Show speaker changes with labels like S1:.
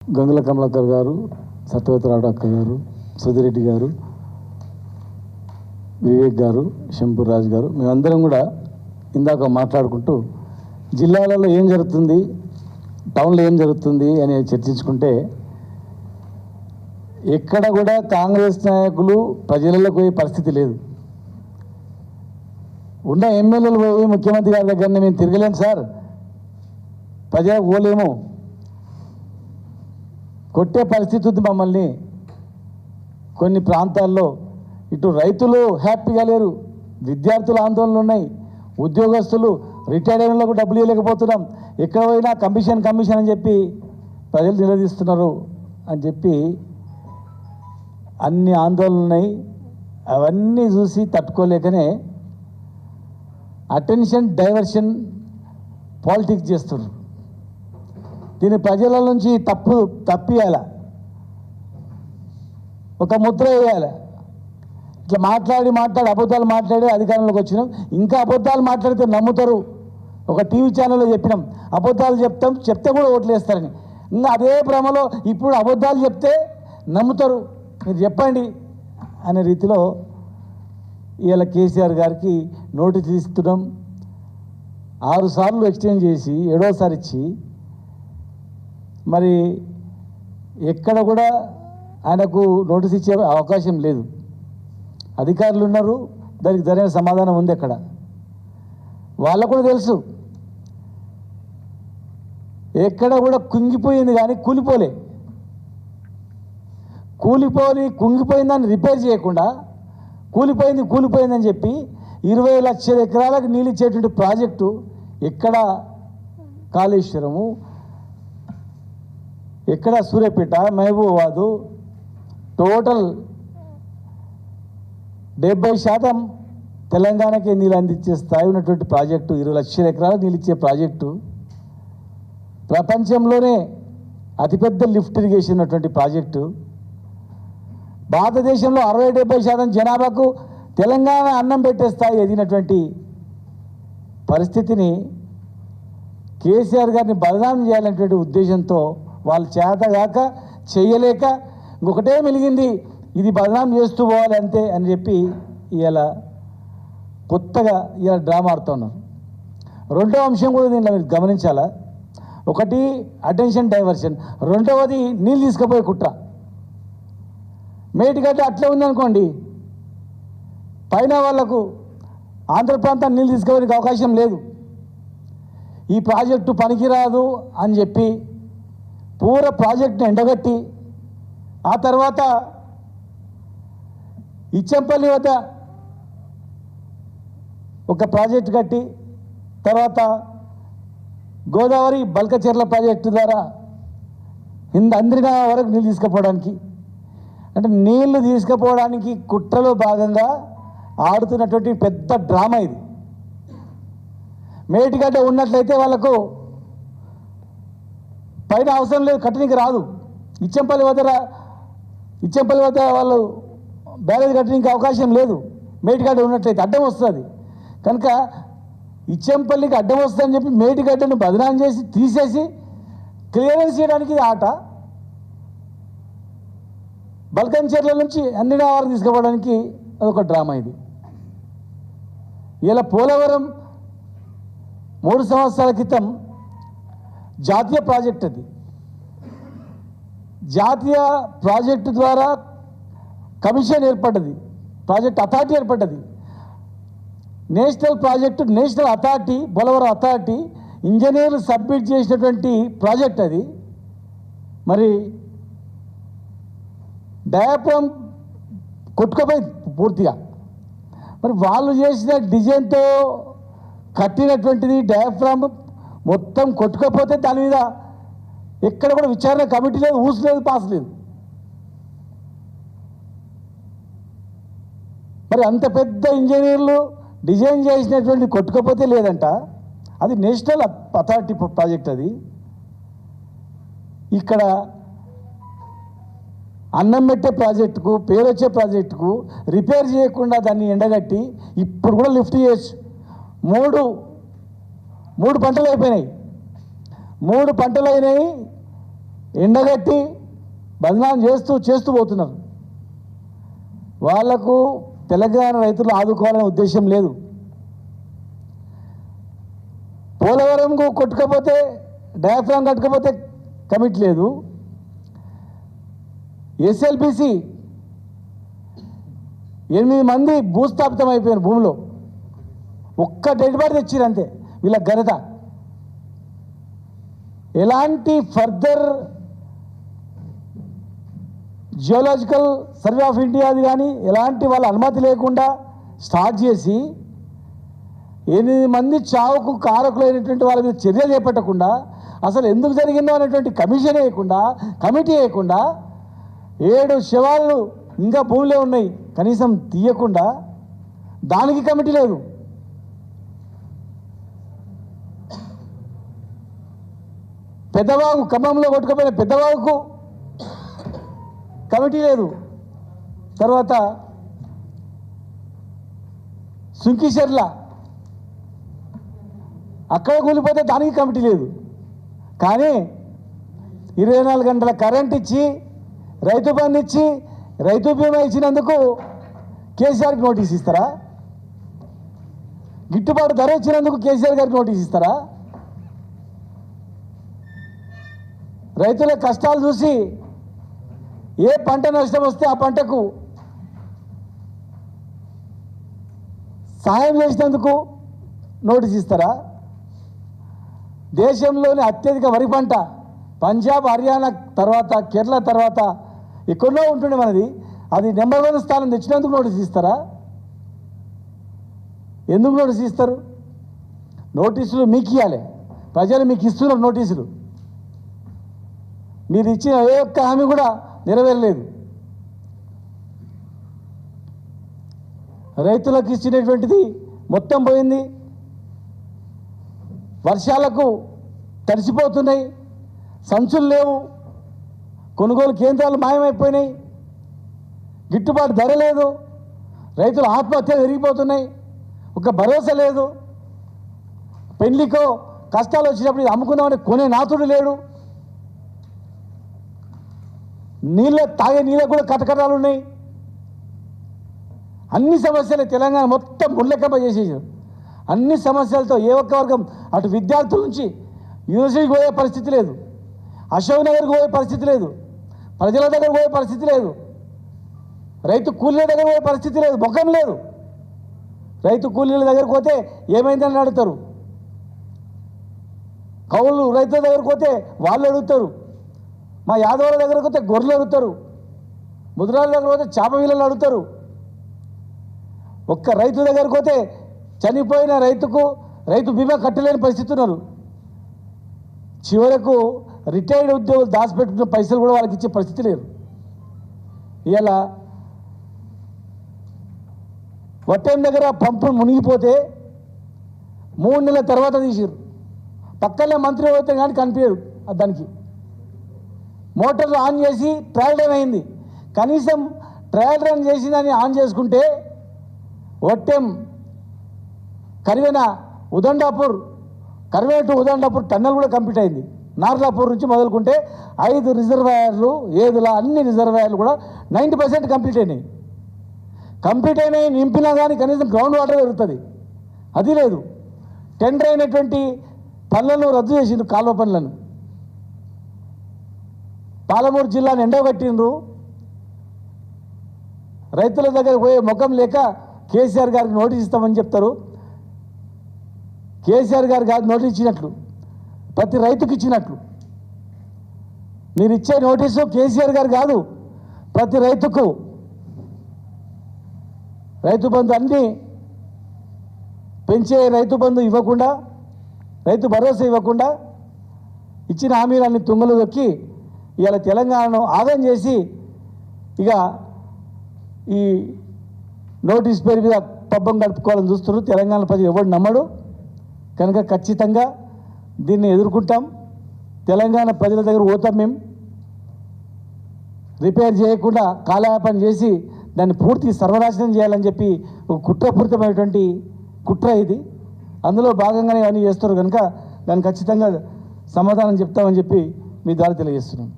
S1: గంగుల కమలాకర్ గారు, సత్యవతిరావు అక్క గారు, సుధిరెడ్డి గారు, వివేక్ గారు, శంపూర్రాజు గారు, మేమందరం కూడా ఇందాక మాట్లాడుకుంటూ జిల్లాలలో ఏం జరుగుతుంది, టౌన్లో ఏం జరుగుతుంది అని చర్చించుకుంటే ఎక్కడ కూడా కాంగ్రెస్ నాయకులు ప్రజలకు పోయే పరిస్థితి లేదు. ఉన్న ఎమ్మెల్యేలు పోయి ముఖ్యమంత్రి గారి దగ్గరనే మేము తిరగలేము సార్, ప్రజలకు పోలేము, కొట్టే పరిస్థితి ఉంది మమ్మల్ని. కొన్ని ప్రాంతాల్లో ఇటు రైతులు హ్యాపీగా లేరు, విద్యార్థులు ఆందోళనలు ఉన్నాయి, ఉద్యోగస్తులు రిటైర్డ్ అయినలకు డబ్బులు ఇవ్వలేకపోతున్నాం, ఎక్కడ పోయినా కమిషన్ అని చెప్పి ప్రజలు నిలదీస్తున్నారు అని చెప్పి అన్ని ఆందోళనలు ఉన్నాయి. అవన్నీ చూసి తట్టుకోలేకనే అటెన్షన్ డైవర్షన్ పాలిటిక్స్ చేస్తున్నారు. దీని ప్రజల నుంచి తప్పియాల, ఒక ముద్ర వేయాలి. ఇట్లా మాట్లాడి అబద్ధాలు మాట్లాడి అధికారంలోకి వచ్చినాం. ఇంకా అబద్ధాలు మాట్లాడితే నమ్ముతారు. ఒక టీవీ ఛానల్లో చెప్పినాం, అబద్ధాలు చెప్తే కూడా ఓట్లు వేస్తారని. ఇంకా అదే భ్రమలో ఇప్పుడు అబద్ధాలు చెప్తే నమ్ముతారు, మీరు చెప్పండి అనే రీతిలో ఇవాళ కేసీఆర్ గారికి నోటీసులు ఇస్తున్నాం. 6 సార్లు ఎక్స్చేంజ్ చేసి 7వసారి ఇచ్చి మరి ఎక్కడ కూడా ఆయనకు నోటీస్ ఇచ్చే అవకాశం లేదు. అధికారులు ఉన్నారు, దానికి సరైన సమాధానం ఉంది. అక్కడ వాళ్ళకు కూడా తెలుసు, ఎక్కడ కూడా కుంగిపోయింది కానీ కుంగిపోయిందని రిపేర్ చేయకుండా కూలిపోయిందని చెప్పి 20 లక్షల ఎకరాలకు నీళ్ళు ఇచ్చేటువంటి ప్రాజెక్టు ఎక్కడ కాళేశ్వరము, ఎక్కడ సూర్యాపేట, మహబూబాబాదు టోటల్ 70% తెలంగాణకే నీళ్ళు అందించే స్థాయి ఉన్నటువంటి ప్రాజెక్టు, 20 లక్షల ఎకరాలకు నీళ్ళు ఇచ్చే ప్రాజెక్టు, ప్రపంచంలోనే అతిపెద్ద లిఫ్ట్ ఇరిగేషన్ ఉన్నటువంటి ప్రాజెక్టు, భారతదేశంలో 60-70% జనాభాకు తెలంగాణ అన్నం పెట్టే స్థాయి ఎదిగినటువంటి పరిస్థితిని కేసీఆర్ గారిని బదనాం చేయాలనేటువంటి ఉద్దేశంతో వాళ్ళు చేతగాక చేయలేక ఇంకొకటే మెలిగింది, ఇది బదనాం చేస్తూ పోవాలి అంతే అని చెప్పి ఇవాళ కొత్తగా ఇవాళ డ్రామా ఆడుతున్నారు. రెండవ అంశం కూడా దీనిలో మీరు గమనించాలా. ఒకటి అటెన్షన్ డైవర్షన్, రెండవది నీళ్ళు తీసుకుపోయే కుట్ర. మేటిగడ్డ అట్లే ఉందనుకోండి, పైన వాళ్లకు ఆంధ్ర ప్రాంతాన్ని నీళ్ళు తీసుకుపోయే అవకాశం లేదు. ఈ ప్రాజెక్టు పనికిరాదు అని చెప్పి పూర ప్రాజెక్టును ఎండగట్టి ఆ తర్వాత ఇచ్చంపల్లి వద్ద ఒక ప్రాజెక్టు కట్టి తర్వాత గోదావరి బల్కచెర్ల ప్రాజెక్టు ద్వారా అందరిగా వరకు నీళ్ళు తీసుకుపోవడానికి, అంటే నీళ్లు తీసుకుపోవడానికి కుట్రలో భాగంగా ఆడుతున్నటువంటి పెద్ద డ్రామా ఇది. మేటిగడ్డ ఉన్నట్లయితే వాళ్ళకు పైన అవసరం లేదు, కట్టడానికి రాదు. ఇచ్చంపల్లి వద్ద వాళ్ళు బ్యారేజ్ కట్టడానికి అవకాశం లేదు. మేటిగడ్డ ఉన్నట్లయితే అడ్డం వస్తుంది కనుక ఇచ్చంపల్లికి అడ్డం వస్తుందని చెప్పి మేటిగడ్డను బదనాం చేసి తీసేసి క్లియరెన్స్ చేయడానికి ఆట, బల్కంచెర్ల నుంచి అన్నిగా వరకు తీసుకుపోవడానికి అదొక డ్రామా ఇది. ఇలా పోలవరం 3 సంవత్సరాల క్రితం జాతీయ ప్రాజెక్ట్, అది జాతీయ ప్రాజెక్టు ద్వారా కమిషన్ ఏర్పడ్డది, ప్రాజెక్ట్ అథారిటీ ఏర్పడ్డది. National project, national authority, Polavaram authority ఇంజనీర్లు సబ్మిట్ చేసినటువంటి ప్రాజెక్ట్ అది. మరి డయాఫ్రామ్ కొట్టుకుపోయింది పూర్తిగా. మరి వాళ్ళు చేసిన డిజైన్తో కట్టినటువంటిది డయాఫ్రామ్ మొత్తం కొట్టుకపోతే దాని మీద ఎక్కడ కూడా విచారణ కమిటీ లేదు, ఊసు లేదు, పాస్ లేదు. మరి అంత పెద్ద ఇంజనీర్లు డిజైన్ చేసినటువంటి కొట్టుకపోతే లేదంట. అది నేషనల్ అథారిటీ ప్రాజెక్ట్. అది ఇక్కడ అన్నం పెట్టే ప్రాజెక్టుకు, పేరు వచ్చే ప్రాజెక్టుకు రిపేర్ చేయకుండా దాన్ని ఎండగట్టి ఇప్పుడు కూడా లిఫ్ట్ చేయొచ్చు. మూడు పంటలు అయిపోయినాయి. 3 పంటలు అయినాయి. ఎండగట్టి బదనాం చేస్తూ పోతున్నారు. వాళ్లకు తెలంగాణ రైతులు ఆదుకోవాలనే ఉద్దేశం లేదు. పోలవరంకు కొట్టుకపోతే డయాఫ్రామ్ కట్టుకపోతే కమిట్ లేదు. ఎస్ఎల్బిసి 8 మంది భూస్థాపితం అయిపోయారు భూమిలో. ఒక్క డెడ్ బాడీ తెచ్చిరు అంతే వీళ్ళ ఘనత. ఎలాంటి ఫర్దర్ జియోలాజికల్ సర్వే ఆఫ్ ఇండియాది కానీ ఎలాంటి వాళ్ళ అనుమతి లేకుండా స్టార్ట్ చేసి 8 మంది చావుకు కారకులైనటువంటి వాళ్ళ మీద చర్య చేపట్టకుండా, అసలు ఎందుకు జరిగిందో అనేటువంటి కమిషన్ వేయకుండా, కమిటీ వేయకుండా 7 శవాలు ఇంకా భూమిలో ఉన్నాయి కనీసం తీయకుండా, దానికి కమిటీ లేదు. పెద్దవాగు ఖమ్మంలో కొట్టుకుపోయిన పెద్దవాగుకు కమిటీ లేదు. తర్వాత సుంకిశర్ల అక్కడ కూలిపోతే దానికి కమిటీ లేదు. కానీ 24 గంటల కరెంట్ ఇచ్చి, రైతు బంధు ఇచ్చి, రైతు బీమా ఇచ్చినందుకు కేసీఆర్కి నోటీస్ ఇస్తారా? గిట్టుబాటు ధర ఇచ్చినందుకు కేసీఆర్ గారికి నోటీస్ ఇస్తారా? రైతుల కష్టాలు చూసి ఏ పంట నష్టం వస్తే ఆ పంటకు సహాయం చేసినందుకు నోటీస్ ఇస్తారా? దేశంలోని అత్యధిక వరి పంట పంజాబ్, హర్యానా తర్వాత, కేరళ తర్వాత ఎక్కడో ఉంటుండే మనది, అది నెంబర్ 1 స్థానం తెచ్చినందుకు నోటీస్ ఇస్తారా? ఎందుకు నోటీస్ ఇస్తారు? నోటీసులు మీకు ఇవ్వాలి, ప్రజలు మీకు ఇస్తున్నారు నోటీసులు. మీరు ఇచ్చిన ఏ ఒక్క హామీ కూడా నెరవేరలేదు. రైతులకు ఇచ్చినటువంటిది మొత్తం పోయింది. వర్షాలకు తడిసిపోతున్నాయి, సంచులు లేవు, కొనుగోలు కేంద్రాలు మాయమైపోయినాయి, గిట్టుబాటు ధర లేదు, రైతుల ఆత్మహత్యలు పెరిగిపోతున్నాయి, ఒక భరోసా లేదు. పెళ్లికో కష్టాలు వచ్చినప్పుడు ఇది అమ్ముకుందామని కొనే నాతుడు లేడు. తాగే నీళ్ళకు కూడా కటకటాలు ఉన్నాయి. అన్ని సమస్యలు తెలంగాణ మొత్తం ముళ్ళెక్కబ చేసేసారు. అన్ని సమస్యలతో ఏ ఒక్క వర్గం, అటు విద్యార్థుల నుంచి యూనివర్సిటీకి పోయే పరిస్థితి లేదు, అశోక్ నగర్కి పోయే పరిస్థితి లేదు, ప్రజల దగ్గర పోయే పరిస్థితి లేదు, రైతు కూలీల దగ్గర పోయే పరిస్థితి లేదు, ముఖం లేదు. రైతు కూలీల దగ్గరకు పోతే ఏమైందని అడుగుతారు, కౌలు రైతుల దగ్గరకు పోతే వాళ్ళు అడుగుతారు, మా యాదవుల దగ్గరకు పోతే గొర్రెలు అడుగుతారు, ముద్రాల దగ్గర పోతే చేప వీళ్ళని అడుగుతారు. ఒక్క రైతు దగ్గరకు పోతే చనిపోయిన రైతుకు రైతు బీమా కట్టలేని పరిస్థితి ఉన్నారు. చివరకు రిటైర్డ్ ఉద్యోగులు దాచిపెట్టుకున్న పైసలు కూడా వాళ్ళకి ఇచ్చే పరిస్థితి లేదు. ఇలా వట్టెం దగ్గర పంపు మునిగిపోతే 3 నెలల తర్వాత తీసిరు. పక్కనే మంత్రి పోతే కానీ కనిపించదు. దానికి మోటార్లు ఆన్ చేసి ట్రయల్ రన్ అయింది. కనీసం ట్రయల్ రన్ చేసిందని ఆన్ చేసుకుంటే వట్టెం కరివేన ఉదండాపూర్, కరివేన టు ఉదండాపూర్ టన్నెల్ కూడా కంప్లీట్ అయింది. నార్లాపూర్ నుంచి మొదలుకుంటే 5 రిజర్వాయర్లు, ఏదులా అన్ని రిజర్వాయర్లు కూడా 90% కంప్లీట్ అయినాయి. కంప్లీట్ అయినాయి నింపినా కానీ కనీసం గ్రౌండ్ వాటర్ పెరుగుతుంది, అది లేదు. టెండర్ అయినటువంటి పనులను రద్దు చేసిండ్రు, కాలువ పనులను. పాలమూరు జిల్లాను ఎండగట్టిండ్రు. రైతుల దగ్గర పోయే ముఖం లేక కేసీఆర్ గారికి నోటీస్ ఇస్తామని చెప్తారు. కేసీఆర్ గారు కాదు నోటీస్ ఇచ్చినట్లు, ప్రతి రైతుకి ఇచ్చినట్లు. మీరు ఇచ్చే నోటీసు కేసీఆర్ గారు కాదు, ప్రతి రైతుకు. రైతు బంధు అన్నీ పెంచే రైతు బంధు ఇవ్వకుండా, రైతు భరోసా ఇవ్వకుండా ఇచ్చిన హామీలన్నీ తుంగలు దొక్కి ఇవాళ తెలంగాణను ఆగం చేసి ఇక ఈ నోటీస్ పేరు మీద పబ్బం గడుపుకోవాలని చూస్తున్నారు. తెలంగాణ ప్రజలు ఎవడు నమ్మడు కనుక ఖచ్చితంగా దీన్ని ఎదుర్కొంటాం. తెలంగాణ ప్రజల దగ్గర పోతాం. మేము రిపేర్ చేయకుండా కాలయాపన చేసి దాన్ని పూర్తి సర్వనాశనం చేయాలని చెప్పి ఒక కుట్రపూరితమైనటువంటి కుట్ర ఇది. అందులో భాగంగానే ఇవన్నీ చేస్తారు కనుక దాన్ని ఖచ్చితంగా సమాధానం చెప్తామని చెప్పి మీ ద్వారా తెలియజేస్తున్నాం.